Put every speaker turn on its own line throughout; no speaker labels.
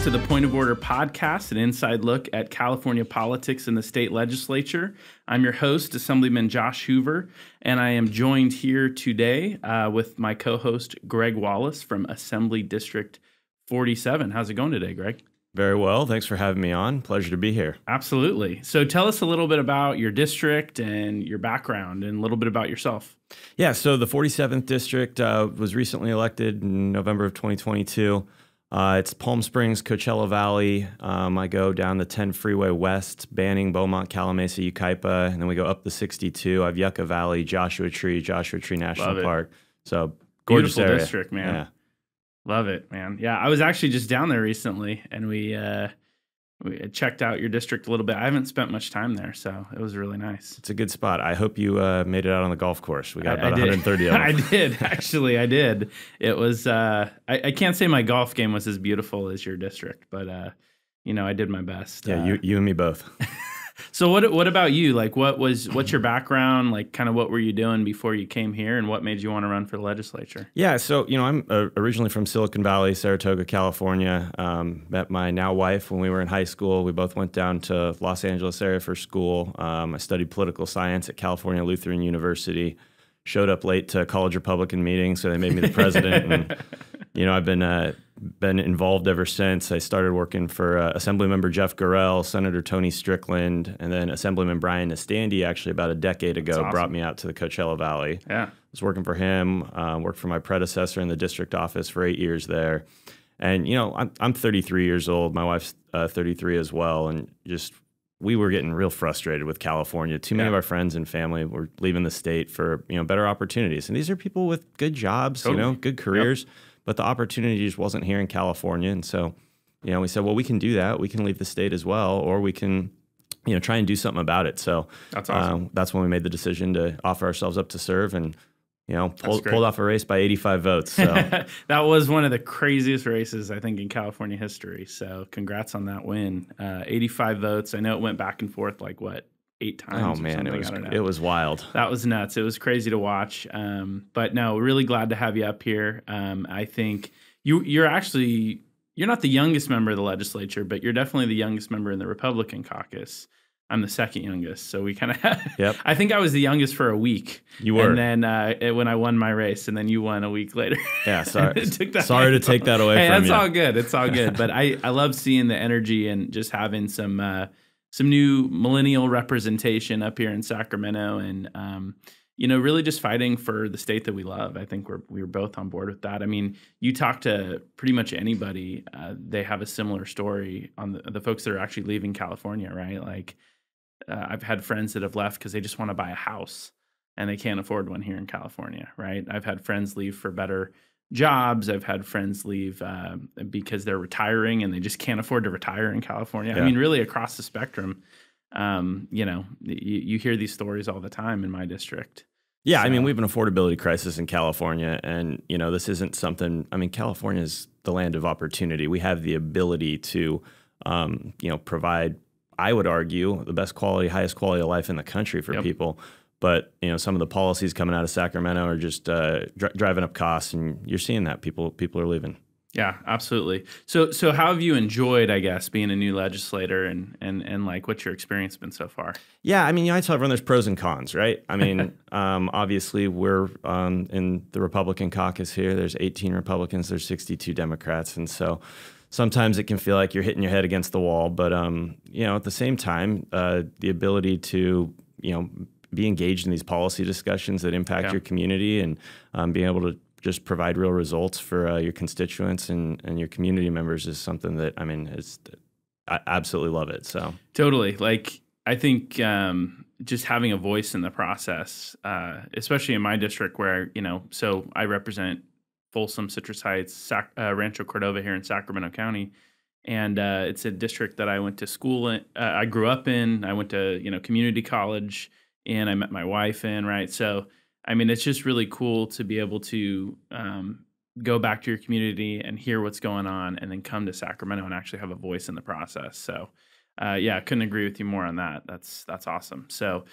to the Point of Order podcast, an inside look at California politics in the state legislature. I'm your host, Assemblyman Josh Hoover, and I am joined here today with my co-host, Greg Wallis from Assembly District 47. How's it going today, Greg?
Very well. Thanks for having me on. Pleasure to be here.
Absolutely. So tell us a little bit about your district and your background and a little bit about yourself.
Yeah, so the 47th District was recently elected in November of 2022. It's Palm Springs, Coachella Valley. I go down the 10 freeway west, Banning, Beaumont, Calamasa, Yucaipa, and then we go up the 62. I have Yucca Valley, Joshua Tree National Park. So gorgeous
Beautiful
area.
district, man.
Yeah.
Love it, man. Yeah, I was actually just down there recently, and we checked out your district a little bit. I haven't spent much time there, so it was really nice.
It's a good spot. I hope you made it out on the golf course. We got about
I
130 of them.
I did, actually. I did. It was, I can't say my golf game was as beautiful as your district, but, I did my best.
Yeah, you and me both.
So what about you? Like, what's your background? Like, kind of what were you doing before you came here, and what made you want to run for the legislature?
Yeah, so, I'm originally from Silicon Valley, Saratoga, California. Met my now wife when we were in high school. We both went down to Los Angeles area for school. I studied political science at California Lutheran University. Showed up late to college Republican meetings, so they made me the president. And, I've been involved ever since. I started working for Assemblymember Jeff Gorell, Senator Tony Strickland, and then Assemblyman Brian Nastandi actually about a decade ago brought me out to the Coachella Valley.
Yeah.
I was working for him, worked for my predecessor in the district office for 8 years there. And, I'm 33 years old. My wife's 33 as well. And we were getting real frustrated with California. Too many of our friends and family were leaving the state for, better opportunities. And these are people with good jobs,
Totally.
Good careers. Yep. But the opportunity just wasn't here in California. And so, we said, well, we can do that. We can leave the state as well, or we can, try and do something about it. So
that's awesome.
That's when we made the decision to offer ourselves up to serve and, pulled off a race by 85 votes. So
that was one of the craziest races, I think, in California history. So congrats on that win. 85 votes. I know it went back and forth 8 times.
Oh man, it was wild.
That was nuts. It was crazy to watch. But no, really glad to have you up here. I think you're not the youngest member of the legislature, but you're definitely the youngest member in the Republican caucus. I'm the second youngest, so we kind of.
Yep.
I think I was the youngest for a week.
You were,
and then when I won my race, and then you won a week later.
Yeah, sorry. Sorry to take that away from you.
That's all good. It's all good. But I love seeing the energy and just having some new millennial representation up here in Sacramento, and really just fighting for the state that we love. I think we were both on board with that. I mean, you talk to pretty much anybody, they have a similar story on the folks that are actually leaving California, right? Like, I've had friends that have left because they just want to buy a house and they can't afford one here in California, right? I've had friends leave for better jobs. I've had friends leave because they're retiring and they just can't afford to retire in California. Yeah. I mean, really across the spectrum, you hear these stories all the time in my district.
Yeah, so. I mean, we have an affordability crisis in California, and, this isn't something, California is the land of opportunity. We have the ability to, provide, I would argue, the best quality, highest quality of life in the country for people. But, some of the policies coming out of Sacramento are just driving up costs, and you're seeing that people are leaving.
Yeah, absolutely. So how have you enjoyed, I guess, being a new legislator and like what's your experience been so far?
Yeah, I tell everyone there's pros and cons, right? Obviously we're in the Republican caucus here. There's 18 Republicans, there's 62 Democrats. And so sometimes it can feel like you're hitting your head against the wall. But, at the same time, the ability to, be engaged in these policy discussions that impact your community and being able to just provide real results for your constituents and your community members is something that, I absolutely love it. So
totally. Like, I think just having a voice in the process, especially in my district where, so I represent Folsom, Citrus Heights, Rancho Cordova here in Sacramento County. And it's a district that I went to school in. I grew up in. I went to, community college, and I met my wife in, right? So, it's just really cool to be able to go back to your community and hear what's going on and then come to Sacramento and actually have a voice in the process. So, I couldn't agree with you more on that. That's awesome. So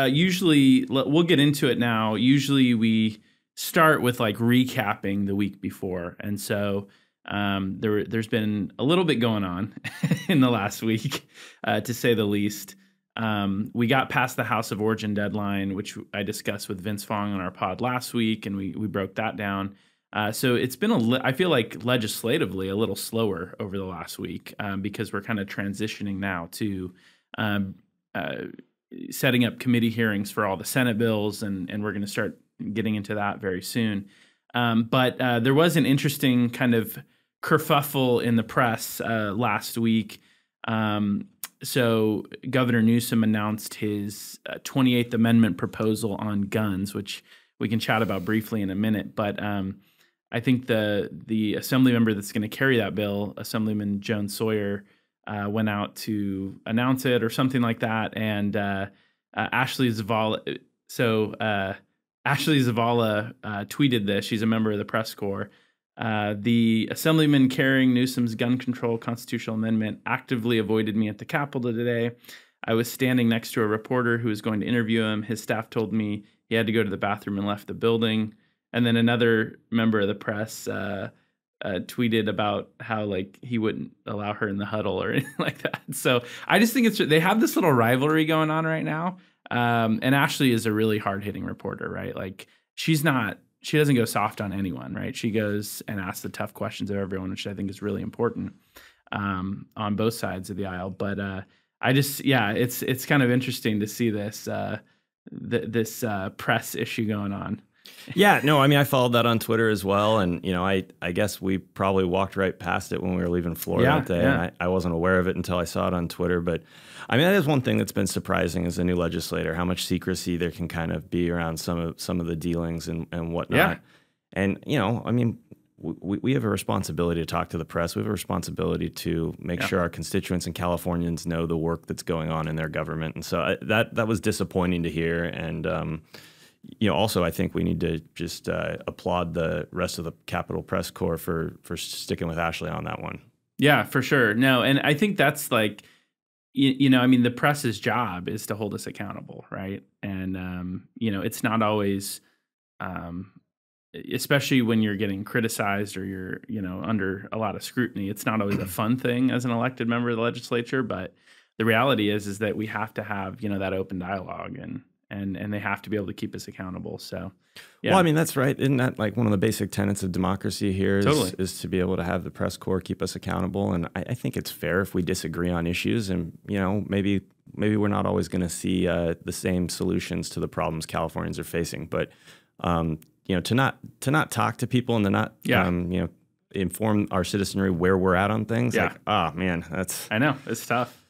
usually, we'll get into it now. Usually we start with like recapping the week before. And so There's been a little bit going on in the last week, to say the least. We got past the House of Origin deadline, which I discussed with Vince Fong on our pod last week, and we broke that down. So it's been I feel like legislatively a little slower over the last week, because we're kind of transitioning now to setting up committee hearings for all the Senate bills, and we're going to start getting into that very soon. But there was an interesting kind of kerfuffle in the press last week. So Governor Newsom announced his 28th Amendment proposal on guns, which we can chat about briefly in a minute. But I think the assembly member that's going to carry that bill, Assemblyman Joan Sawyer, went out to announce it or something like that. And Ashley Zavala, Ashley Zavala tweeted this. She's a member of the press corps. The assemblyman carrying Newsom's gun control constitutional amendment actively avoided me at the Capitol today. I was standing next to a reporter who was going to interview him. His staff told me he had to go to the bathroom and left the building. And then another member of the press tweeted about how like he wouldn't allow her in the huddle or anything like that. So I just think they have this little rivalry going on right now. And Ashley is a really hard hitting reporter, right? Like she doesn't go soft on anyone, right? She goes and asks the tough questions of everyone, which I think is really important on both sides of the aisle. But it's kind of interesting to see this this press issue going on.
Yeah, no, I mean, I followed that on Twitter as well. And, I guess we probably walked right past it when we were leaving Florida that day. Yeah. And I wasn't aware of it until I saw it on Twitter. But, I mean, that is one thing that's been surprising as a new legislator, how much secrecy there can kind of be around some of the dealings and whatnot.
Yeah.
And, I mean, we have a responsibility to talk to the press. We have a responsibility to make sure our constituents and Californians know the work that's going on in their government. And so that was disappointing to hear. And, also, I think we need to just applaud the rest of the Capitol Press Corps for sticking with Ashley on that one.
Yeah, for sure. No, and I think that's like, I mean, the press's job is to hold us accountable, right? And, it's not always, especially when you're getting criticized or you're, under a lot of scrutiny, it's not always a fun thing as an elected member of the legislature. But the reality is that we have to have, that open dialogue and they have to be able to keep us accountable. So, yeah.
Well, I mean, that's right. Isn't that like one of the basic tenets of democracy here is to be able to have the press corps keep us accountable? And I think it's fair if we disagree on issues and, maybe we're not always going to see the same solutions to the problems Californians are facing. But, to not talk to people and to not, inform our citizenry where we're at on things.
Yeah.
Like, oh man,
I know it's tough.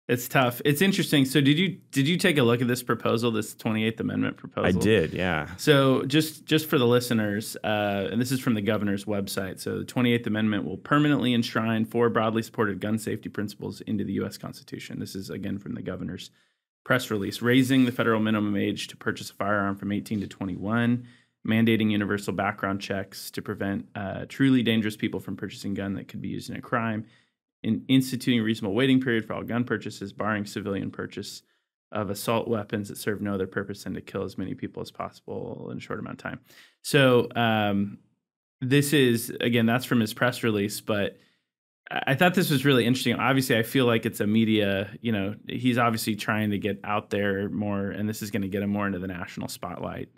It's tough. It's interesting. So did you take a look at this proposal, this 28th Amendment proposal?
I did, yeah.
So just for the listeners, and this is from the governor's website. So the 28th Amendment will permanently enshrine 4 broadly supported gun safety principles into the U.S. Constitution. This is, again, from the governor's press release. Raising the federal minimum age to purchase a firearm from 18 to 21, mandating universal background checks to prevent truly dangerous people from purchasing a gun that could be used in a crime, in instituting a reasonable waiting period for all gun purchases, barring civilian purchase of assault weapons that serve no other purpose than to kill as many people as possible in a short amount of time. So this is, again, that's from his press release, but I thought this was really interesting. Obviously, I feel like it's a media, he's obviously trying to get out there more, and this is going to get him more into the national spotlight.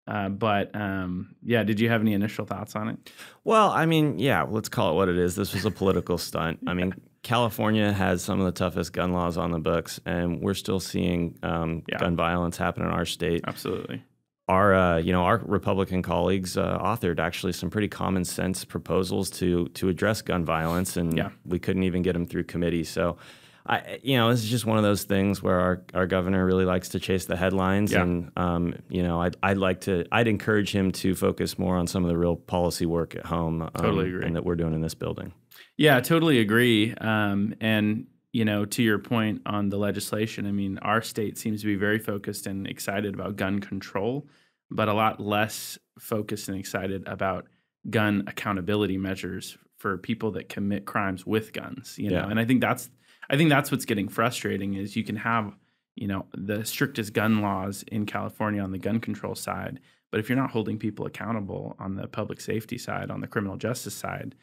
Did you have any initial thoughts on it?
Well, I mean, let's call it what it is. This was a political stunt. I mean, California has some of the toughest gun laws on the books, and we're still seeing gun violence happen in our state.
Absolutely.
Our Republican colleagues authored actually some pretty common sense proposals to address gun violence, and we couldn't even get them through committee. So, this is just one of those things where our governor really likes to chase the headlines, and I'd encourage him to focus more on some of the real policy work at home.
Totally agree.
And that we're doing in this building.
Yeah, totally agree. And to your point on the legislation, I mean, our state seems to be very focused and excited about gun control, but a lot less focused and excited about gun accountability measures for people that commit crimes with guns. And I think that's what's getting frustrating is you can have, the strictest gun laws in California on the gun control side, but if you're not holding people accountable on the public safety side, on the criminal justice side,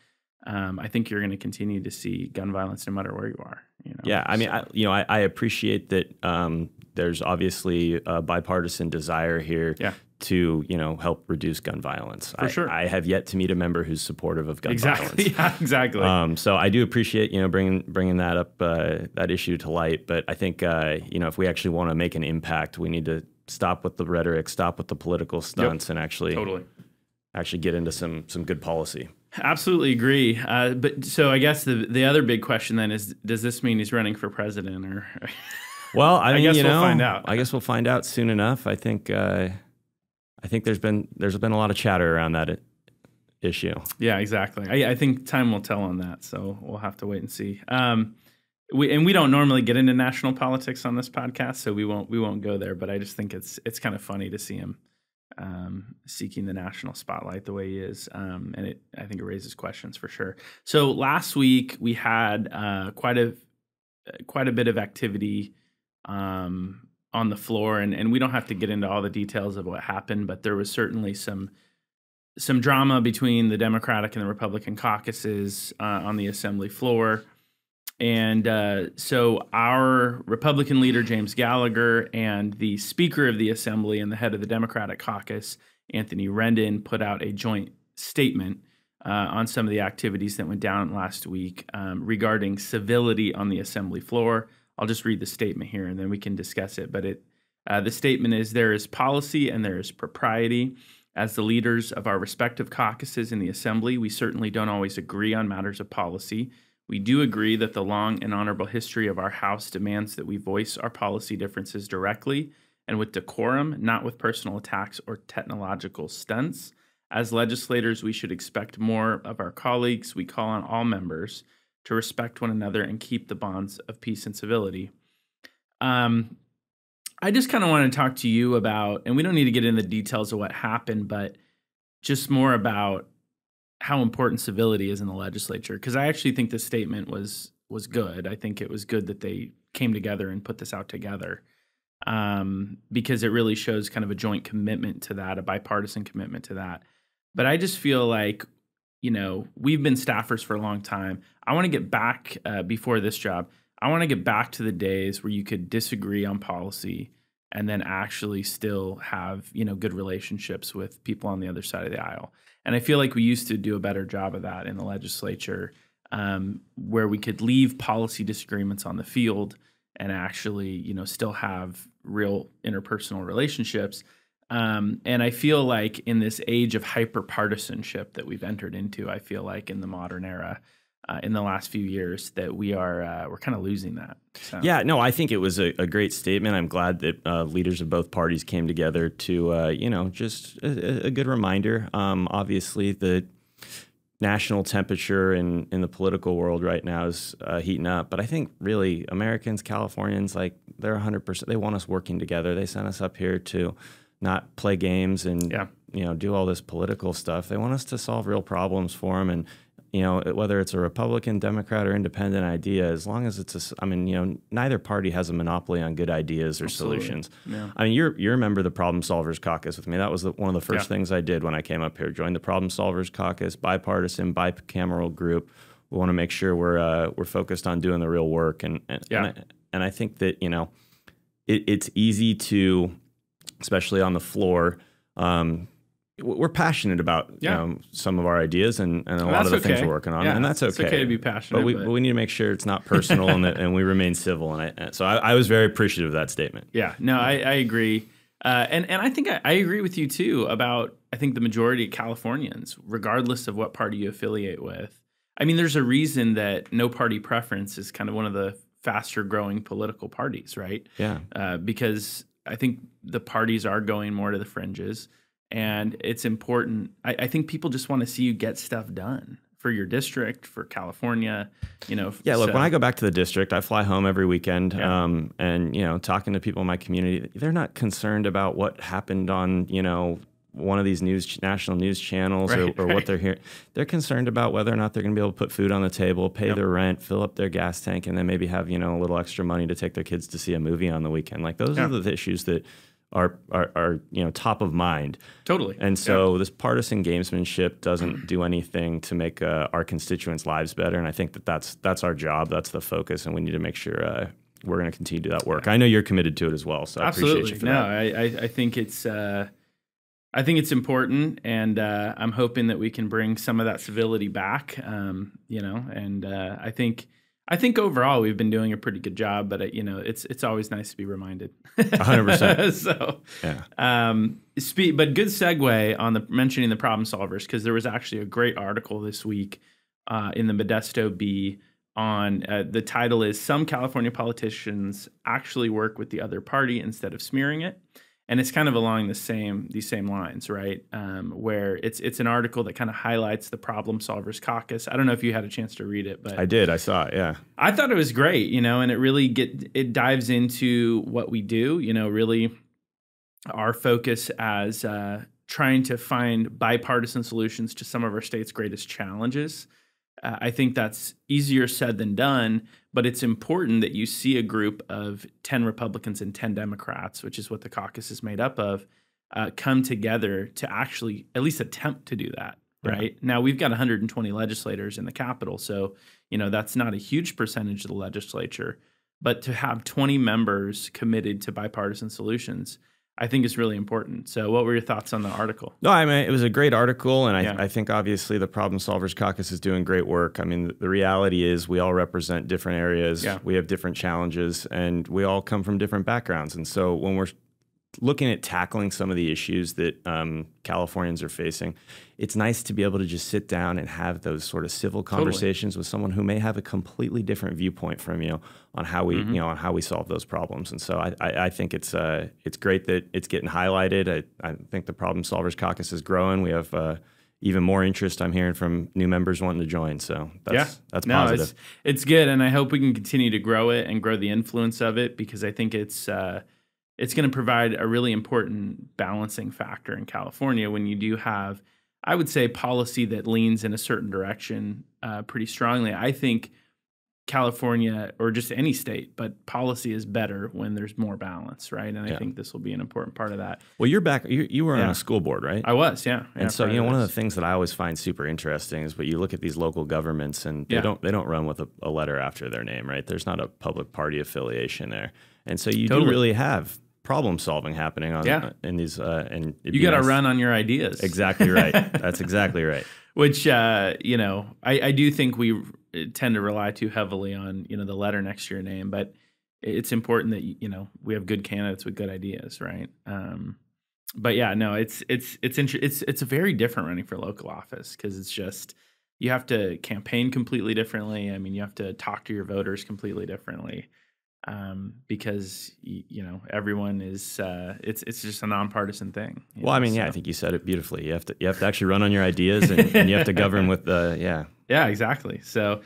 I think you're going to continue to see gun violence no matter where you are.
Yeah, I mean, I appreciate that there's obviously a bipartisan desire here to, help reduce gun violence.
For sure.
I have yet to meet a member who's supportive of gun violence.
Yeah, exactly.
So I do appreciate, bringing that up, that issue to light. But I think, if we actually want to make an impact, we need to stop with the rhetoric, stop with the political stunts, and actually get into some good policy.
Absolutely agree. But so I guess the other big question then is, does this mean he's running for president? Or
well, I mean,
guess we'll find out.
I guess we'll find out soon enough. I think there's been a lot of chatter around that issue.
Yeah, exactly. I think time will tell on that. So we'll have to wait and see. We don't normally get into national politics on this podcast, so we won't go there. But I just think it's kind of funny to see him seeking the national spotlight the way he is, and I think it raises questions for sure. So last week we had quite a bit of activity on the floor, and we don't have to get into all the details of what happened, but there was certainly some drama between the Democratic and the Republican caucuses on the Assembly floor. And so our Republican leader, James Gallagher, and the Speaker of the Assembly and the head of the Democratic caucus, Anthony Rendon, put out a joint statement on some of the activities that went down last week regarding civility on the Assembly floor. I'll just read the statement here, and then we can discuss it. But the statement is, there is policy and there is propriety. As the leaders of our respective caucuses in the Assembly, we certainly don't always agree on matters of policy. We do agree that the long and honorable history of our House demands that we voice our policy differences directly and with decorum, not with personal attacks or technological stunts. As legislators, we should expect more of our colleagues. We call on all members to respect one another and keep the bonds of peace and civility. I just kind of want to talk to you about, and we don't need to get into the details of what happened, but just more about how important civility is in the legislature, because I actually think this statement was good. I think it was good that they came together and put this out together, because it really shows kind of a joint commitment to that, a bipartisan commitment to that. But I just feel like, we've been staffers for a long time. I want to get back, before this job, I want to get back to the days where you could disagree on policy and then actually still have, good relationships with people on the other side of the aisle. And I feel like we used to do a better job of that in the legislature, where we could leave policy disagreements on the field and actually, still have real interpersonal relationships. And I feel like in this age of hyper-partisanship that we've entered into, I feel like in the modern era, in the last few years, that we're kind of losing that. So. Yeah,
no, I think it was a great statement. I'm glad that leaders of both parties came together to, just a good reminder. Obviously, the national temperature in the political world right now is heating up. But I think really Americans, Californians, they're 100%. They want us working together. They sent us up here to not play games and do all this political stuff. They want us to solve real problems for them. And whether it's a Republican, Democrat, or independent idea, as long as it's neither party has a monopoly on good ideas or solutions.
Yeah.
I mean, you're a member of the Problem Solvers Caucus with me. That was one of the first things I did when I came up here. Joined the Problem Solvers Caucus, bipartisan, bicameral group. We want to make sure we're focused on doing the real work. And I think that it's easy to, especially on the floor. We're passionate about some of our ideas and a lot of the things we're working on, and that's okay.
It's okay to be passionate,
but we need to make sure it's not personal and we remain civil. And so I was very appreciative of that statement.
Yeah, no, I agree, and I think I agree with you too about, I think the majority of Californians, regardless of what party you affiliate with. I mean, there's a reason that no party preference is kind of one of the faster growing political parties, right?
Yeah,
because I think the parties are going more to the fringes. And it's important. I think people just want to see you get stuff done for your district, for California,
Yeah, look, when I go back to the district, I fly home every weekend, and, talking to people in my community, they're not concerned about what happened on, one of these national news channels or what they're hearing. They're concerned about whether or not they're going to be able to put food on the table, pay their rent, fill up their gas tank, and then maybe have, a little extra money to take their kids to see a movie on the weekend. Those are the issues that are top of mind.
Totally.
And so this partisan gamesmanship doesn't do anything to make our constituents' lives better. And I think that's our job. That's the focus, and we need to make sure we're going to continue to do that work. I know you're committed to it as well, so I appreciate you for that.
I think it's important, and I'm hoping that we can bring some of that civility back. I think overall we've been doing a pretty good job, but it's always nice to be reminded.
100%.
So,
yeah.
But good segue on mentioning the problem solvers, because there was actually a great article this week in the Modesto Bee on the title is "Some California Politicians Actually Work with the Other Party Instead of Smearing It." And it's kind of along these same lines, right? Where it's an article that kind of highlights the Problem Solvers Caucus. I don't know if you had a chance to read it, but
I did. I saw it. Yeah,
I thought it was great, and it really dives into what we do. Really, our focus as trying to find bipartisan solutions to some of our state's greatest challenges. I think that's easier said than done, but it's important that you see a group of 10 Republicans and 10 Democrats, which is what the caucus is made up of, come together to actually at least attempt to do that, right? Yeah. Now, we've got 120 legislators in the Capitol, so that's not a huge percentage of the legislature, but to have 20 members committed to bipartisan solutions, I think is really important. So what were your thoughts on the article?
No, I mean, it was a great article, and I think obviously the Problem Solvers Caucus is doing great work. I mean, the reality is we all represent different areas. Yeah. We have different challenges, and we all come from different backgrounds. And so when we're looking at tackling some of the issues that Californians are facing, it's nice to be able to just sit down and have those sort of civil conversations with someone who may have a completely different viewpoint from you on how we on how we solve those problems. And so I think it's great that it's getting highlighted. I think the Problem Solvers Caucus is growing. We have even more interest I'm hearing from new members wanting to join. So that's positive.
It's good, and I hope we can continue to grow it and grow the influence of it, because I think it's going to provide a really important balancing factor in California when you do have, I would say, policy that leans in a certain direction pretty strongly. I think California, or just any state, but policy is better when there's more balance, right? And I think this will be an important part of that.
Well, you're back. You were on a school board, right?
I was, yeah.
And so one of the things that I always find super interesting is, but you look at these local governments, and they don't run with a letter after their name, right? There's not a public party affiliation there, and so you do really have problem solving happening in these and
you got to run on your ideas.
Exactly right. That's exactly right.
Which I do think we tend to rely too heavily on the letter next to your name, but it's important that we have good candidates with good ideas, right? But yeah, no, it's a very different running for local office, because it's just, you have to campaign completely differently. I mean, you have to talk to your voters completely differently. Because everyone is it's just a nonpartisan thing.
Well, I mean, I think you said it beautifully. You have to actually run on your ideas, and you have to govern with the
Yeah, exactly. So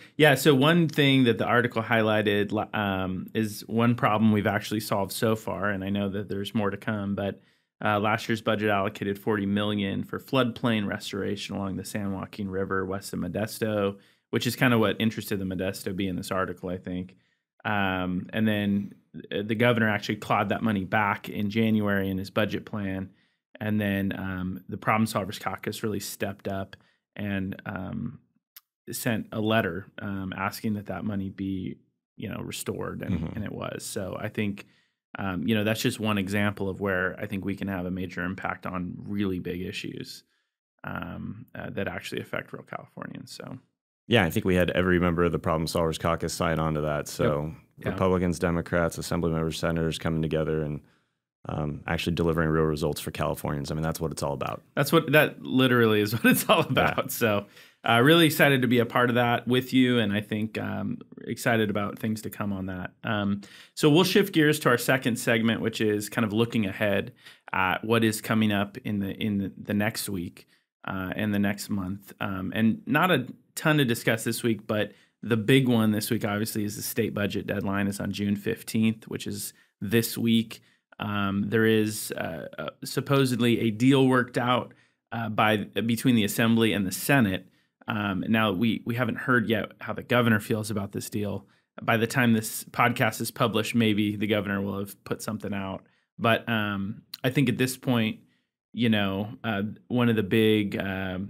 one thing that the article highlighted is one problem we've actually solved so far, and I know that there's more to come. But last year's budget allocated $40 million for floodplain restoration along the San Joaquin River west of Modesto, which is kind of what interested the Modesto Bee in this article, I think. And then the governor actually clawed that money back in January in his budget plan. And then the Problem Solvers Caucus really stepped up and sent a letter asking that money be restored, and it was. So I think that's just one example of where I think we can have a major impact on really big issues that actually affect real Californians. So.
Yeah, I think we had every member of the Problem Solvers Caucus sign on to that. So Republicans, Democrats, Assemblymembers, senators coming together and actually delivering real results for Californians. I mean, that's what it's all about.
That literally is what it's all about. Yeah. So really excited to be a part of that with you, and I think excited about things to come on that. So we'll shift gears to our second segment, which is kind of looking ahead at what is coming up in the next week and the next month. And not a ton to discuss this week, but the big one this week, obviously, is the state budget deadline is on June 15th, which is this week. There is supposedly a deal worked out between the Assembly and the Senate. Now, we haven't heard yet how the governor feels about this deal. By the time this podcast is published, maybe the governor will have put something out. But I think at this point, one of the big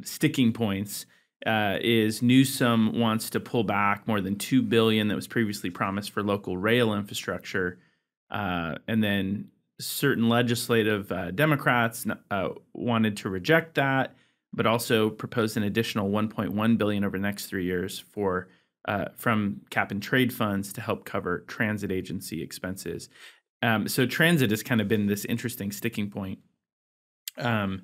sticking points is Newsom wants to pull back more than $2 billion that was previously promised for local rail infrastructure, and then certain legislative Democrats wanted to reject that, but also proposed an additional $1.1 billion over the next 3 years from cap and trade funds to help cover transit agency expenses. So transit has kind of been this interesting sticking point. And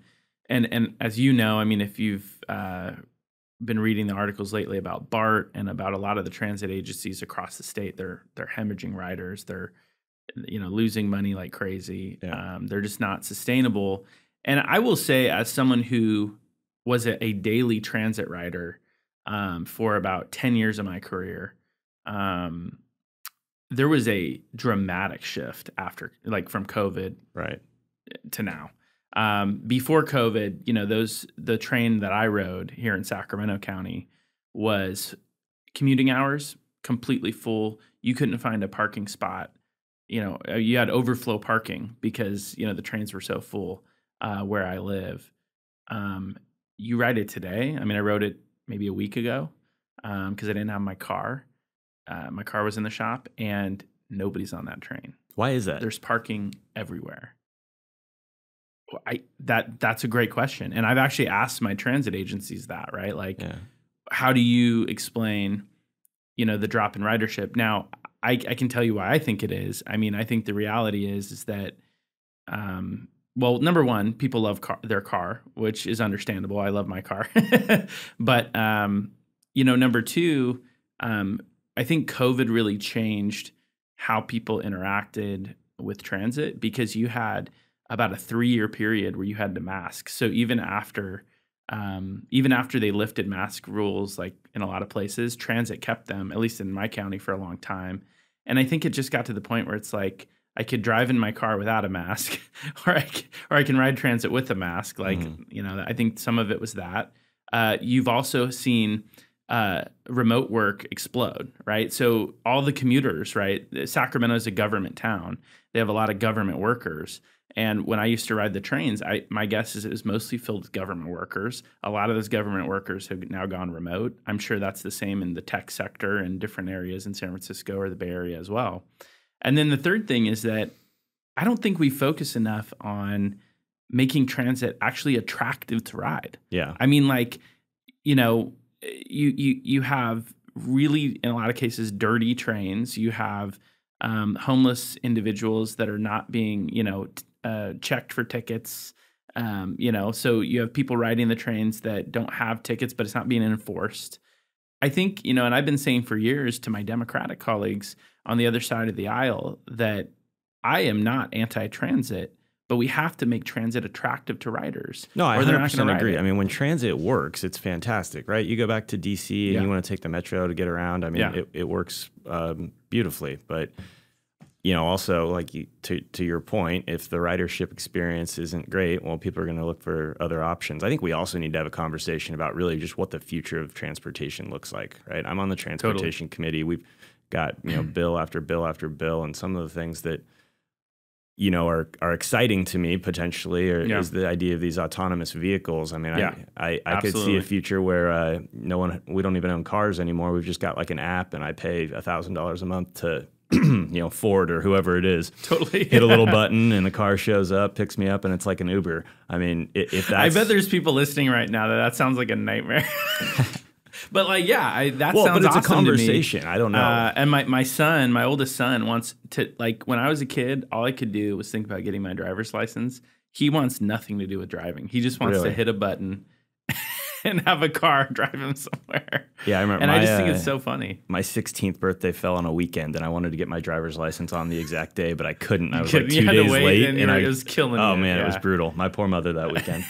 as you know, I mean, if you've been reading the articles lately about BART and about a lot of the transit agencies across the state, they're hemorrhaging riders. They're losing money like crazy.
Yeah.
They're just not sustainable. And I will say, as someone who was a daily transit rider for about 10 years of my career, there was a dramatic shift after, from COVID to now. Before COVID, the train that I rode here in Sacramento County was commuting hours, completely full. You couldn't find a parking spot. You had overflow parking because, the trains were so full where I live. You ride it today. I mean, I rode it maybe a week ago because I didn't have my car. My car was in the shop and nobody's on that train.
Why is that?
There's parking everywhere. That's a great question. And I've actually asked my transit agencies that, right? How do you explain, the drop in ridership? Now, I can tell you why I think it is. I mean, I think the reality is that, number one, people love their car, which is understandable. I love my car. But, number two, I think COVID really changed how people interacted with transit because you had about a 3-year period where you had to mask. So even after they lifted mask rules, like in a lot of places, transit kept them, at least in my county, for a long time. And I think it just got to the point where it's like I could drive in my car without a mask, or I can ride transit with a mask. I think some of it was that. You've also seen remote work explode, right? So all the commuters, right? Sacramento is a government town. They have a lot of government workers. And when I used to ride the trains, my guess is it was mostly filled with government workers. A lot of those government workers have now gone remote. I'm sure that's the same in the tech sector and different areas in San Francisco or the Bay Area as well. And then the third thing is that I don't think we focus enough on making transit actually attractive to ride.
Yeah.
I mean, you have really, in a lot of cases, dirty trains. You have homeless individuals that are not being, checked for tickets. So you have people riding the trains that don't have tickets, but it's not being enforced. I think, and I've been saying for years to my Democratic colleagues on the other side of the aisle that I am not anti-transit, but we have to make transit attractive to riders.
No, I 100% agree.
I
mean, when transit works, it's fantastic, right? You go back to D.C. and you want to take the metro to get around. I mean, it works beautifully. But, also, to your point, if the ridership experience isn't great, well, people are going to look for other options. I think we also need to have a conversation about really just what the future of transportation looks like, right? I'm on the transportation committee. We've got, bill after bill after bill, and some of the things that are exciting to me potentially, is the idea of these autonomous vehicles. I mean, I could see a future where we don't even own cars anymore. We've just got like an app, and I pay $1,000 a month to Ford or whoever it is,
totally
hit a little button, and the car shows up, picks me up, and it's like an Uber. I mean, if that's,
I bet there's people listening right now that sounds like a nightmare. But that sounds
but it's
awesome
a conversation.
To me.
I don't know.
And my oldest son wants to, when I was a kid, all I could do was think about getting my driver's license. He wants nothing to do with driving. He just wants to hit a button and have a car drive him somewhere.
Yeah, I remember.
And I just think it's so funny.
My 16th birthday fell on a weekend, and I wanted to get my driver's license on the exact day, but I couldn't. I was like 2 days late, and it was killing me. Oh man, it was brutal. My poor mother that weekend.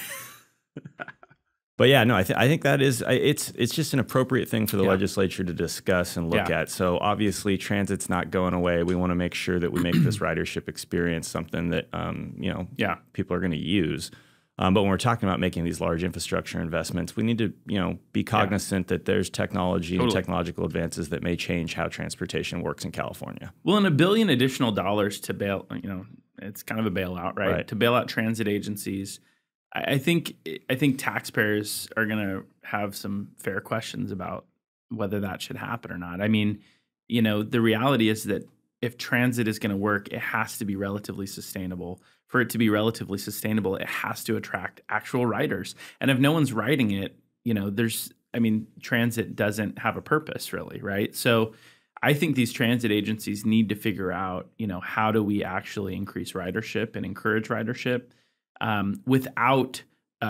But yeah, no, I think that is it's just an appropriate thing for the legislature to discuss and look at. So obviously, transit's not going away. We want to make sure that we make this ridership experience something that people are going to use. But when we're talking about making these large infrastructure investments, we need to be cognizant that there's technology and technological advances that may change how transportation works in California.
Well, and $1 billion additional dollars to bail, it's kind of a bailout, right? To bail out transit agencies. I think taxpayers are going to have some fair questions about whether that should happen or not. I mean, the reality is that if transit is going to work, it has to be relatively sustainable. For it to be relatively sustainable, it has to attract actual riders. And if no one's riding it, transit doesn't have a purpose really, right? So I think these transit agencies need to figure out, how do we actually increase ridership and encourage ridership without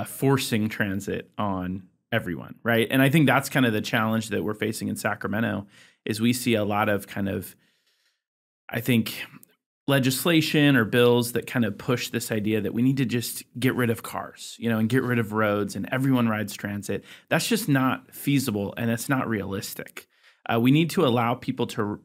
forcing transit on everyone, right? And I think that's kind of the challenge that we're facing in Sacramento is we see a lot of kind of, I think, legislation or bills that kind of push this idea that we need to just get rid of cars, and get rid of roads and everyone rides transit. That's just not feasible and it's not realistic. We need to allow people to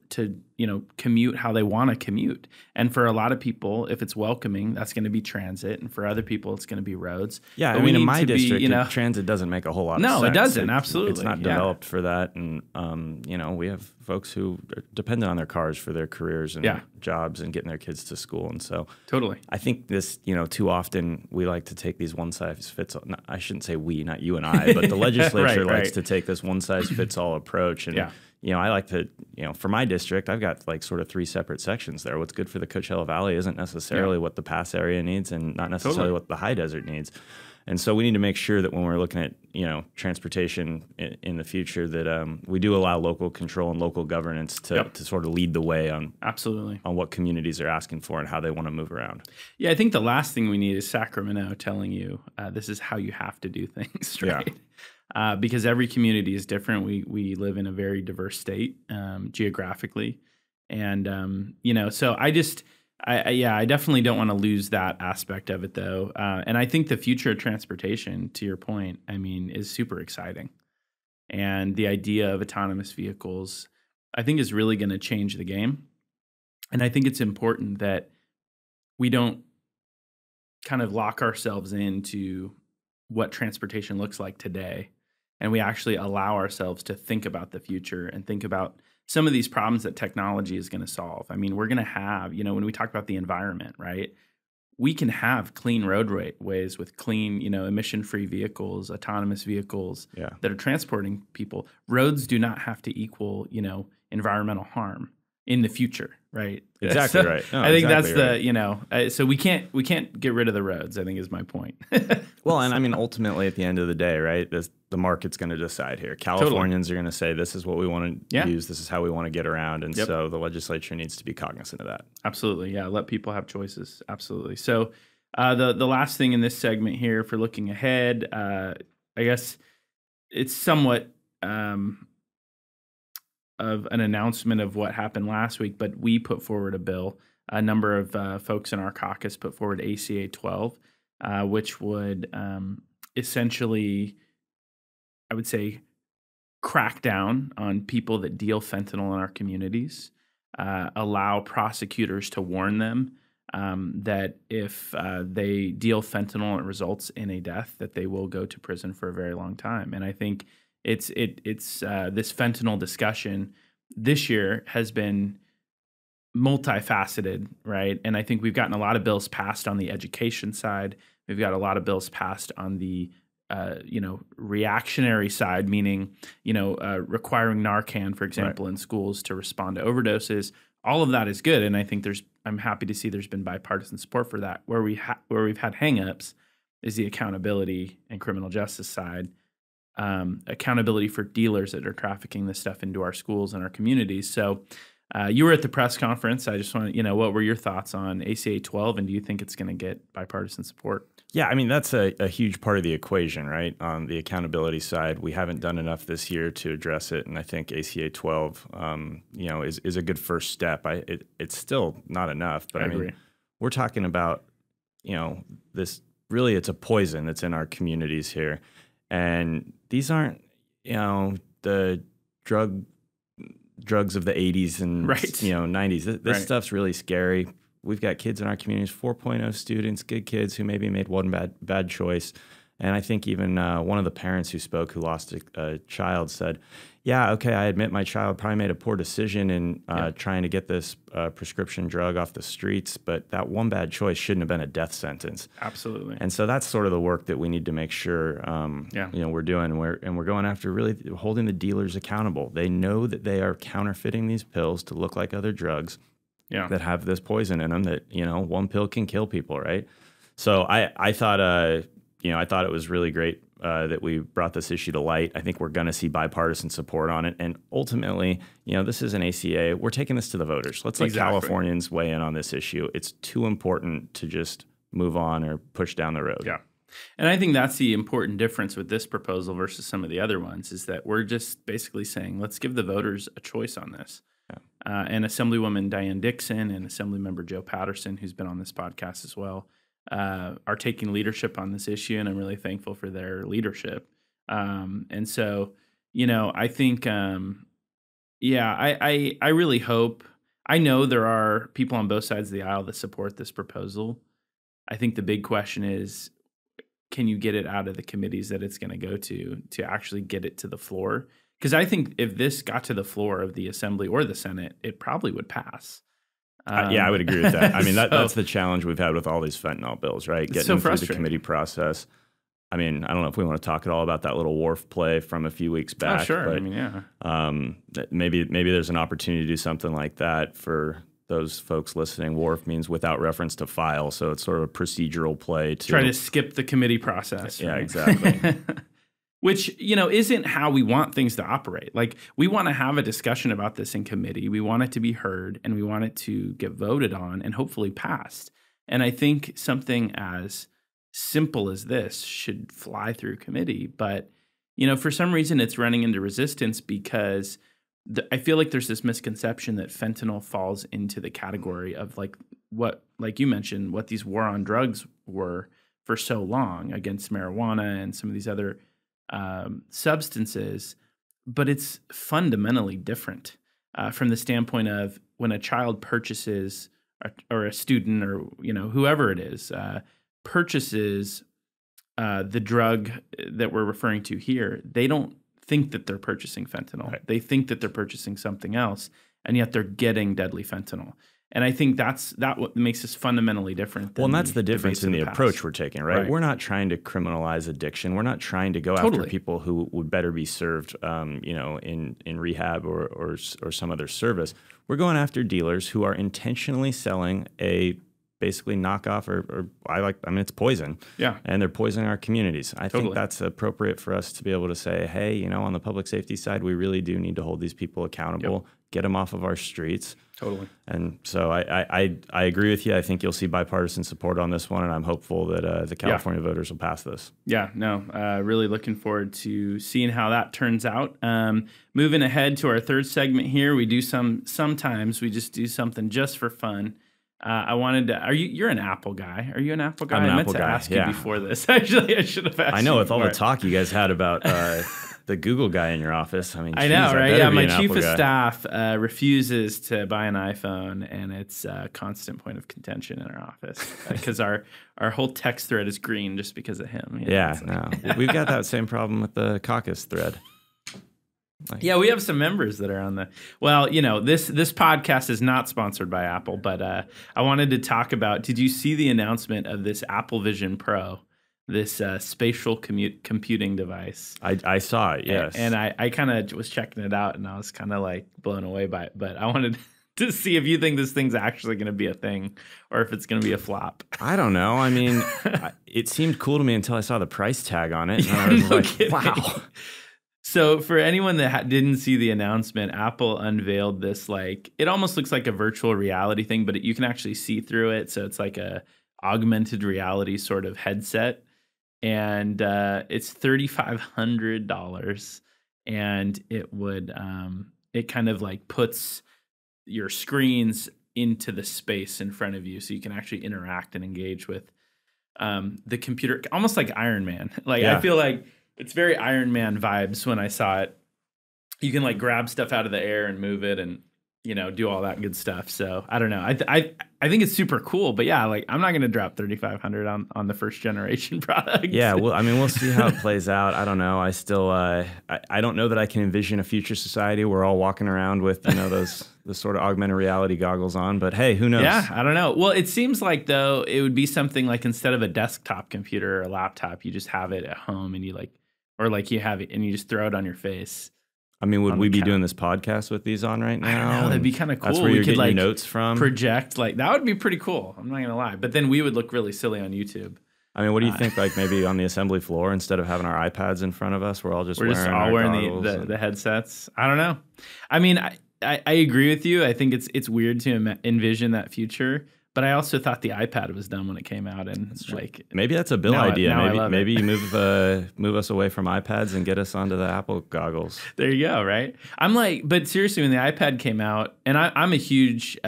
commute how they want to commute. And for a lot of people, if it's welcoming, that's going to be transit. And for other people, it's going to be roads.
Yeah,
but
in my district, transit doesn't make a whole lot of sense.
No, it doesn't. Absolutely.
It's not developed for that. And, we have folks who are dependent on their cars for their careers and jobs and getting their kids to school. And so
totally,
I think this, too often we like to take these one-size-fits-all. I shouldn't say we, not you and I, but the legislature likes to take this one-size-fits-all approach. And, I like to, for my district, I've got like sort of 3 separate sections there. What's good for the Coachella Valley isn't necessarily what the pass area needs and not necessarily what the high desert needs. And so we need to make sure that when we're looking at, transportation in the future that we do allow local control and local governance to sort of lead the way on what communities are asking for and how they want to move around. Yeah,
I think the last thing we need is Sacramento telling you this is how you have to do things, right? Yeah. Because every community is different. We live in a very diverse state geographically. And, so I definitely don't want to lose that aspect of it, though. And I think the future of transportation, to your point, is super exciting. And the idea of autonomous vehicles, I think, is really going to change the game. And I think it's important that we don't kind of lock ourselves into what transportation looks like today. And we actually allow ourselves to think about the future and think about some of these problems that technology is going to solve. We're going to have, when we talk about the environment, right? We can have clean roadways with clean, emission-free vehicles, autonomous vehicles that are transporting people. Roads do not have to equal, environmental harm in the future, right?
Exactly right. No,
I think that's the, so we can't get rid of the roads, I think is my point.
Well, and ultimately at the end of the day, right, the market's going to decide here. Californians are going to say, this is what we want to use. This is how we want to get around. And so the legislature needs to be cognizant of that.
Absolutely. Yeah. Let people have choices. Absolutely. So the last thing in this segment here for looking ahead, I guess it's somewhat of an announcement of what happened last week, but we put forward a bill. A number of folks in our caucus put forward ACA 12, which would essentially, I would say, crack down on people that deal fentanyl in our communities, allow prosecutors to warn them that if they deal fentanyl and it results in a death, that they will go to prison for a very long time. And I think it's this fentanyl discussion this year has been multifaceted, right? And I think we've gotten a lot of bills passed on the education side. We've got a lot of bills passed on the reactionary side, meaning requiring Narcan, for example, in schools to respond to overdoses. All of that is good, and I think I'm happy to see there's been bipartisan support for that. Where we've had hangups is the accountability and criminal justice side. Accountability for dealers that are trafficking this stuff into our schools and our communities. So you were at the press conference. I just want to, what were your thoughts on ACA 12, and do you think it's going to get bipartisan support?
Yeah, that's a huge part of the equation, right? On the accountability side, we haven't done enough this year to address it, and I think ACA 12, is a good first step. It's still not enough, but I agree. We're talking about, this really, it's a poison that's in our communities here. And these aren't, the drugs of the 80s and 90s. This stuff's really scary. We've got kids in our communities, 4.0 students, good kids who maybe made one bad choice, And I think even one of the parents who spoke who lost a child said, yeah, okay, I admit my child probably made a poor decision in trying to get this prescription drug off the streets, but that one bad choice shouldn't have been a death sentence.
Absolutely.
And so that's sort of the work that we need to make sure we're doing. We're going after really holding the dealers accountable. They know that they are counterfeiting these pills to look like other drugs that have this poison in them that, one pill can kill people, right? So I thought it was really great that we brought this issue to light. I think we're going to see bipartisan support on it. And ultimately, this is an ACA. We're taking this to the voters. Let's let Californians weigh in on this issue. It's too important to just move on or push down the road.
Yeah. And I think that's the important difference with this proposal versus some of the other ones is that we're just basically saying, let's give the voters a choice on this. Yeah. And Assemblywoman Diane Dixon and Assemblymember Joe Patterson, who's been on this podcast as well, are taking leadership on this issue, and I'm really thankful for their leadership. And so, I think, I really hope. I know there are people on both sides of the aisle that support this proposal. I think the big question is, can you get it out of the committees that it's going to go to actually get it to the floor? Because I think if this got to the floor of the Assembly or the Senate, it probably would pass.
I would agree with that. I mean, that's the challenge we've had with all these fentanyl bills, right? Getting them through the committee process. I mean, I don't know if we want to talk at all about that little wharf play from a few weeks back.
Oh, sure.
But,
I mean, yeah.
Maybe there's an opportunity to do something like that for those folks listening. Wharf means without reference to file, so it's sort of a procedural play to
try to skip the committee process.
Yeah,
right?
exactly.
Which, isn't how we want things to operate. Like, we want to have a discussion about this in committee. We want it to be heard, and we want it to get voted on and hopefully passed. And I think something as simple as this should fly through committee. But, for some reason, it's running into resistance because I feel like there's this misconception that fentanyl falls into the category of, like you mentioned, what these war on drugs were for so long against marijuana and some of these other substances, but it's fundamentally different from the standpoint of when a child purchases or a student or whoever it is purchases the drug that we're referring to here. They don't think that they're purchasing fentanyl. Right. They think that they're purchasing something else, and yet they're getting deadly fentanyl. And I think that what makes us fundamentally different.
Well, and that's the difference in the approach we're taking, right? We're not trying to criminalize addiction. We're not trying to go after people who would better be served, in rehab or some other service. We're going after dealers who are intentionally selling a basically knockoff it's poison. Yeah. And they're poisoning our communities. I think that's appropriate for us to be able to say, hey, on the public safety side, we really do need to hold these people accountable, get them off of our streets.
Totally.
And so I agree with you. I think you'll see bipartisan support on this one, and I'm hopeful that the California voters will pass this.
Yeah, no, really looking forward to seeing how that turns out. Moving ahead to our third segment here, we do sometimes we just do something just for fun. I wanted to. You're an Apple guy? Are you an Apple guy?
I'm an
I
Apple
meant to
guy.
ask you before this. Actually, I should have asked.
I know with all the talk you guys had about the Google guy in your office. I mean,
I know, right? Yeah, my chief of staff refuses to buy an iPhone, and it's a constant point of contention in our office because our whole text thread is green just because of him.
Yeah, no, we've got that same problem with the Caucus thread.
Yeah, we have some members that are on the. Well, this podcast is not sponsored by Apple, but I wanted to talk about. Did you see the announcement of this Apple Vision Pro, this spatial computing device?
I saw it, yes.
And I kind of was checking it out, and I was kind of like blown away by it. But I wanted to see if you think this thing's actually going to be a thing or if it's going to be a flop.
I don't know. I mean, it seemed cool to me until I saw the price tag on it. And I was
kidding. Wow. So for anyone that didn't see the announcement, Apple unveiled this, it almost looks like a virtual reality thing, but you can actually see through it. So it's like a augmented reality sort of headset. And it's $3,500. And it would, it kind of puts your screens into the space in front of you so you can actually interact and engage with the computer, almost like Iron Man. I feel like it's very Iron Man vibes when I saw it. You can grab stuff out of the air and move it, and do all that good stuff. So I don't know. I think it's super cool, but yeah, like I'm not going to drop 3,500 on the first generation product.
Yeah, well, I mean, we'll see how it plays out. I don't know. I still, I don't know that I can envision a future society where we're all walking around with, the sort of augmented reality goggles on. But hey, who knows?
Yeah, I don't know. Well, it seems like though it would be something like instead of a desktop computer or a laptop, you just have it at home and you you have it and you just throw it on your face.
I mean, would we be doing this podcast with these on right now?
I don't know. That'd be kind of cool.
That's where you're getting your notes from.
Project that would be pretty cool. I'm not gonna lie, but then we would look really silly on YouTube.
I mean, what do you think? Like maybe on the assembly floor, instead of having our iPads in front of us, we're all just
wearing the headsets. I don't know. I mean, I agree with you. I think it's weird to envision that future. But I also thought the iPad was dumb when it came out, and
maybe that's a Bill idea. Maybe you move us away from iPads and get us onto the Apple goggles.
There you go. Right? But seriously, when the iPad came out, and I'm a huge,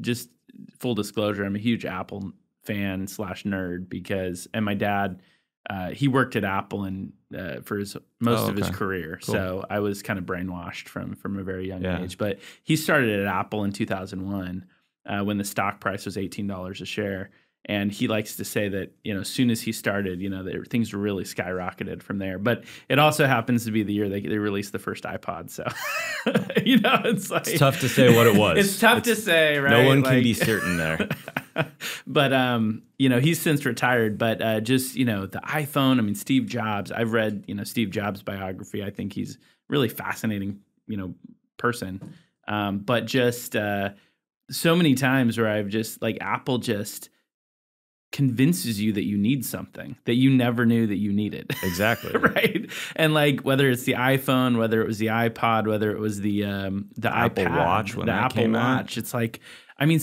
just full disclosure, I'm a huge Apple fan / nerd and my dad, he worked at Apple and for most of his career, cool. So I was kind of brainwashed from a very young age. But he started at Apple in 2001. When the stock price was $18 a share. And he likes to say that, as soon as he started, things really skyrocketed from there. But it also happens to be the year they released the first iPod. So,
it's tough to say what it was.
It's tough to say, right?
No one can be certain there.
But, he's since retired. But just, the iPhone, I mean, Steve Jobs, I've read, Steve Jobs' biography. I think he's a really fascinating, person. But just... so many times where I've just Apple just convinces you that you need something that you never knew that you needed.
Exactly.
Right. And whether it's the iPhone, whether it was the iPod, whether it was the
Apple
iPad,
Watch, when
the
that
Apple
came
Watch.
out.
It's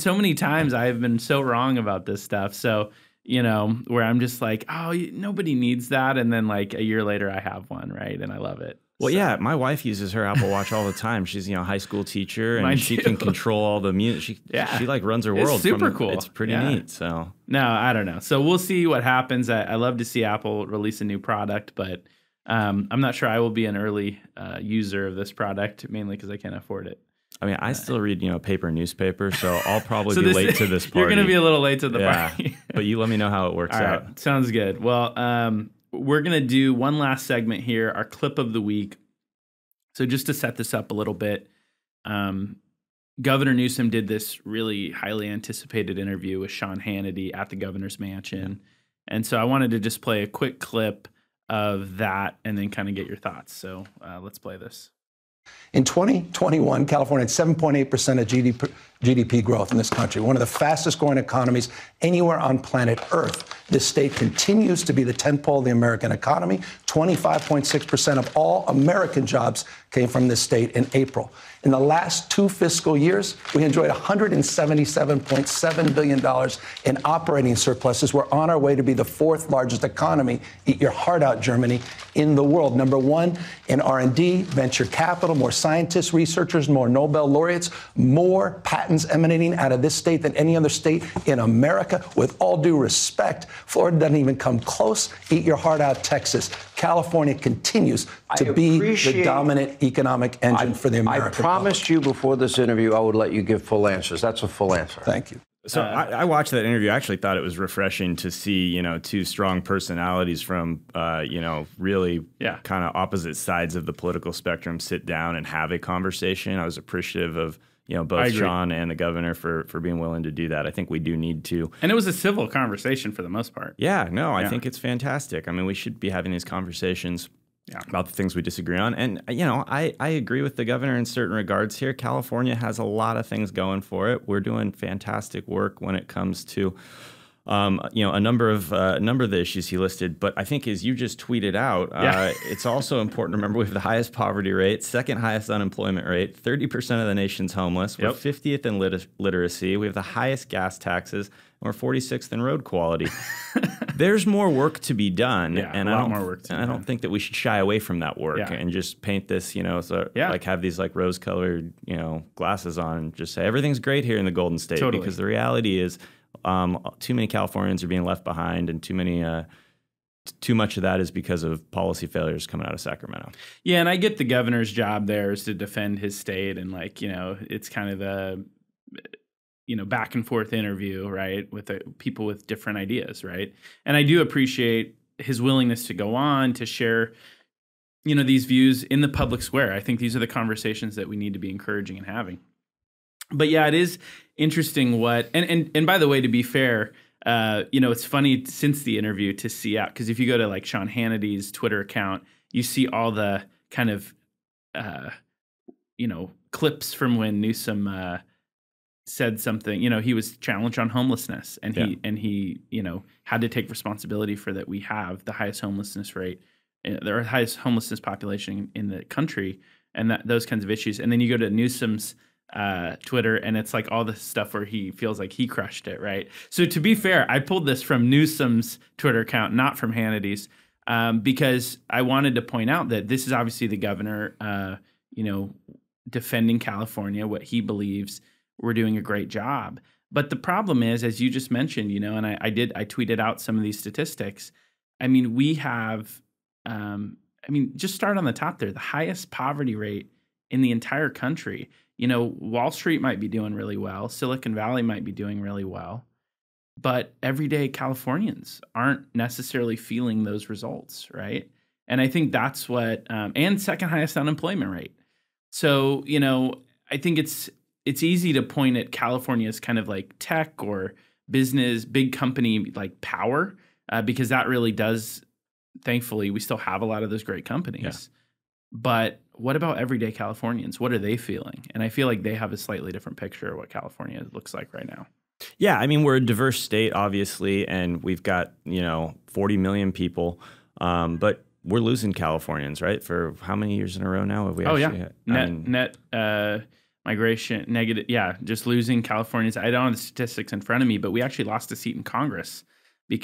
so many times I've been so wrong about this stuff. So, where I'm just nobody needs that. And then a year later I have one. Right. And I love it.
Well, yeah, my wife uses her Apple Watch all the time. She's a high school teacher, and she can control all the music. She runs her world.
It's super cool.
It's pretty neat. So
no, I don't know. So we'll see what happens. I love to see Apple release a new product, but I'm not sure I will be an early user of this product, mainly because I can't afford it.
I mean, I still read paper newspaper, so I'll probably be late to this party.
You're going to be a little late to the party.
But you let me know how it works out.
Right, sounds good. Well, we're going to do one last segment here, our clip of the week. So just to set this up a little bit, Governor Newsom did this really highly anticipated interview with Sean Hannity at the governor's mansion. Yeah. And so I wanted to just play a quick clip of that and then kind of get your thoughts. So let's play this.
In 2021, California had 7.8% of GDP growth in this country, one of the fastest growing economies anywhere on planet Earth. This state continues to be the tentpole of the American economy. 25.6% of all American jobs came from this state in April. In the last 2 fiscal years, we enjoyed $177.7 billion in operating surpluses. We're on our way to be the 4th largest economy, eat your heart out, Germany, in the world. Number 1 in R&D, venture capital, more scientists, researchers, more Nobel laureates, more patents emanating out of this state than any other state in America. With all due respect, Florida doesn't even come close. Eat your heart out, Texas. California continues to be the dominant economic engine for the American public.
I promised you before this interview I would let you give full answers. That's a full answer.
Thank you.
So I watched that interview. I actually thought it was refreshing to see, two strong personalities from, really kind of opposite sides of the political spectrum sit down and have a conversation. I was appreciative of, both Sean and the governor for being willing to do that. I think we do need to.
And it was a civil conversation for the most part.
Yeah, no, I think it's fantastic. I mean, we should be having these conversations about the things we disagree on. And, I agree with the governor in certain regards here. California has a lot of things going for it. We're doing fantastic work when it comes to, a number of the issues he listed. But I think, as you just tweeted out, it's also important to remember we have the highest poverty rate, second highest unemployment rate, 30% of the nation's homeless. We're 50th in literacy. We have the highest gas taxes. And we're 46th in road quality. There's more work to be done,
and I
don't think that we should shy away from that work and just paint this, have these rose-colored, glasses on and just say everything's great here in the Golden State.
Totally.
Because the reality is, too many Californians are being left behind, and too many too much of that is because of policy failures coming out of Sacramento.
Yeah, and I get the governor's job there is to defend his state, and like, it's kind of a back and forth interview, right, with people with different ideas, right? And I do appreciate his willingness to go on to share these views in the public square. I think these are the conversations that we need to be encouraging and having. But yeah, it is interesting and by the way, to be fair, it's funny since the interview to see out, because if you go to like Sean Hannity's Twitter account, you see all the kind of, clips from when Newsom said something. He was challenged on homelessness, and he had to take responsibility for that. We have the highest homelessness rate, the highest homelessness population in the country, and those kinds of issues. And then you go to Newsom's Twitter, and it's like all the stuff where he feels like he crushed it, right? So to be fair, I pulled this from Newsom's Twitter account, not from Hannity's, because I wanted to point out that this is obviously the governor, defending California, what he believes we're doing a great job. But the problem is, as you just mentioned, and I tweeted out some of these statistics. I mean, we have, just start on the top there, the highest poverty rate in the entire country. Wall Street might be doing really well. Silicon Valley might be doing really well. But everyday Californians aren't necessarily feeling those results, right? And I think that's what, and second highest unemployment rate. So, I think it's easy to point at California's kind of like tech or business, big company like power, because that really does, thankfully, we still have a lot of those great companies. Yeah. But what about everyday Californians? What are they feeling? And I feel like they have a slightly different picture of what California looks like right now.
Yeah, I mean, we're a diverse state, obviously, and we've got, 40 million people, but we're losing Californians, right? For how many years in a row now have we
net migration, negative, just losing Californians. I don't have the statistics in front of me, but we actually lost a seat in Congress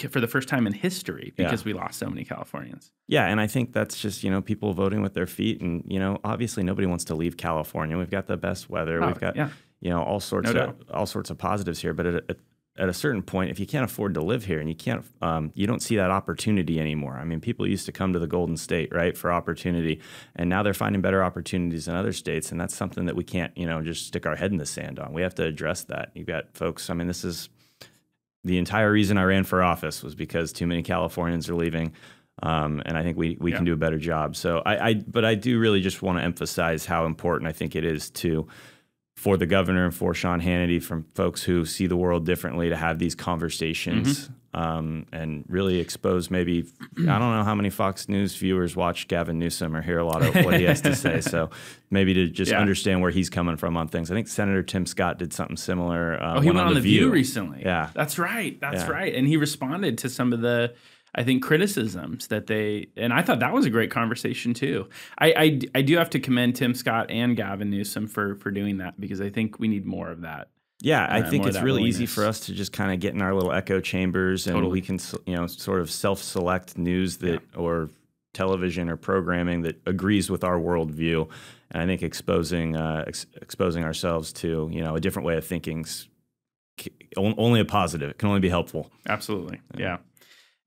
for the first time in history because we lost so many Californians.
Yeah, and I think that's just, people voting with their feet. And, obviously nobody wants to leave California. We've got the best weather. We've got, all sorts of positives here. But at a certain point, if you can't afford to live here and you don't see that opportunity anymore. I mean, people used to come to the Golden State, right, for opportunity. And now they're finding better opportunities in other states. And that's something that we can't, just stick our head in the sand on. We have to address that. You've got folks, this is the entire reason I ran for office was because too many Californians are leaving, and I think we can do a better job. So but I do really just want to emphasize how important I think it is for the governor and for Sean Hannity, from folks who see the world differently, to have these conversations and really expose maybe, I don't know how many Fox News viewers watch Gavin Newsom or hear a lot of what he has to say. So maybe to just understand where he's coming from on things. I think Senator Tim Scott did something similar.
He went on The View recently.
Yeah.
That's right. Right. And he responded to some of the, I think, criticisms that and I thought that was a great conversation too. I do have to commend Tim Scott and Gavin Newsom for doing that, because I think we need more of that.
Yeah, I think it's really easy for us to just kind of get in our little echo chambers, and we can, sort of self-select news or television or programming that agrees with our worldview. And I think exposing ourselves to, a different way of thinking's only a positive. It can only be helpful.
Absolutely. Yeah.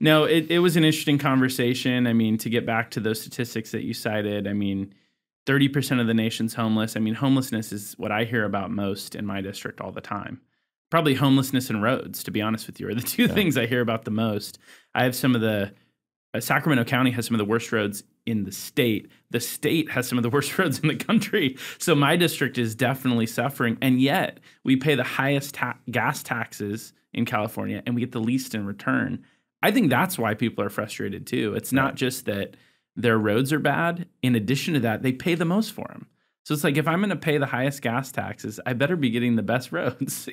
No, it was an interesting conversation. I mean, to get back to those statistics that you cited, 30% of the nation's homeless. Homelessness is what I hear about most in my district all the time. Probably homelessness and roads, to be honest with you, are the two things I hear about the most. I have Sacramento County has some of the worst roads in the state. The state has some of the worst roads in the country. So my district is definitely suffering. And yet we pay the highest gas taxes in California, and we get the least in return. I think that's why people are frustrated too. It's not just that their roads are bad. In addition to that, they pay the most for them. So it's like, if I'm going to pay the highest gas taxes, I better be getting the best roads.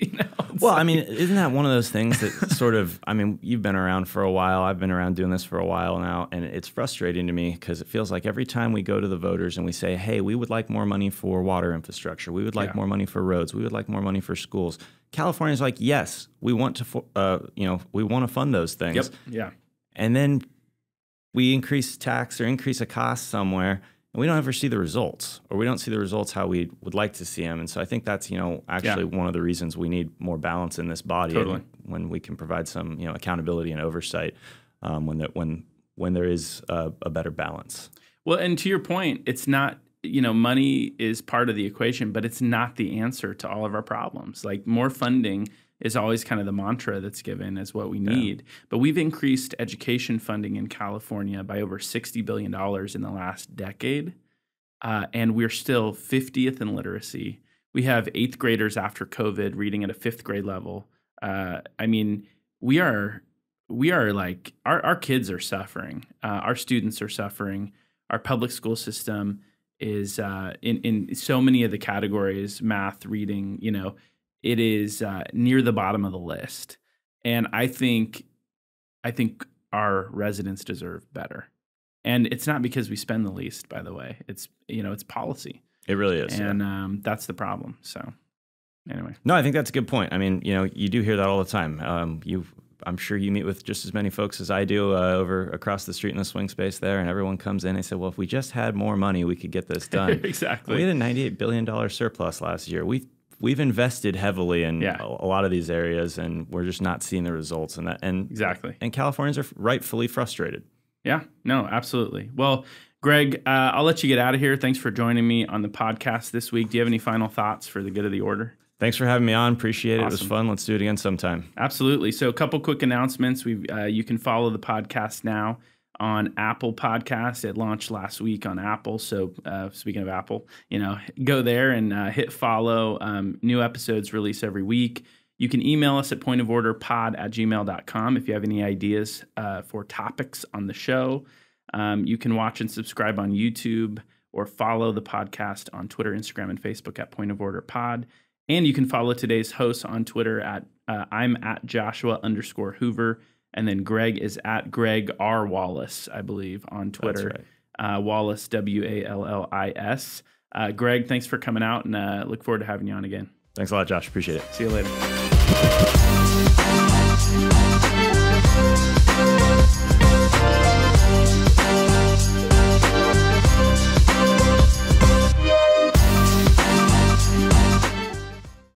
Well, isn't that one of those things that sort of, you've been around for a while. I've been around doing this for a while now. And it's frustrating to me because it feels like every time we go to the voters and we say, hey, we would like more money for water infrastructure. We would like more money for roads. We would like more money for schools. California's like, yes, we want to, we want to fund those things.
Yep. Yeah.
And then we increase tax or increase a cost somewhere, and we don't ever see the results, or we don't see the results how we would like to see them. And so I think that's, actually one of the reasons we need more balance in this body.
Totally.
When we can provide some, accountability and oversight when when there is a better balance.
Well, and to your point, it's not, money is part of the equation, but it's not the answer to all of our problems. Like more funding is always kind of the mantra that's given as what we need. But we've increased education funding in California by over $60 billion in the last decade. And we're still 50th in literacy. We have 8th graders after COVID reading at a 5th grade level. We are like, our kids are suffering. Our students are suffering. Our public school system is in so many of the categories, math, reading, it is near the bottom of the list. And I think our residents deserve better. And it's not because we spend the least, by the way. It's, it's policy.
It really is.
And that's the problem. So anyway.
No, I think that's a good point. I mean, you do hear that all the time. I'm sure you meet with just as many folks as I do over across the street in the swing space there, and everyone comes in and they say, well, if we just had more money, we could get this done.
Exactly.
We had a $98 billion surplus last year. We've invested heavily in a lot of these areas, and we're just not seeing the results.
Exactly.
And Californians are rightfully frustrated.
Yeah, no, absolutely. Well, Greg, I'll let you get out of here. Thanks for joining me on the podcast this week. Do you have any final thoughts for the good of the order?
Thanks for having me on. Appreciate it.
Awesome.
It was fun. Let's do it again sometime.
Absolutely. So a couple quick announcements. You can follow the podcast now on Apple Podcasts. It launched last week on Apple. So speaking of Apple, go there and hit follow. New episodes release every week. You can email us at pointoforderpod@gmail.com if you have any ideas for topics on the show. You can watch and subscribe on YouTube or follow the podcast on Twitter, Instagram, and Facebook at Point of Order Pod. And you can follow today's host on Twitter at I'm at Joshua_Hoover. And then Greg is at Greg R. Wallis, I believe, on Twitter.
That's right.
Wallis, Wallis. Greg, thanks for coming out, and look forward to having you on again.
Thanks a lot, Josh. Appreciate it.
See you later.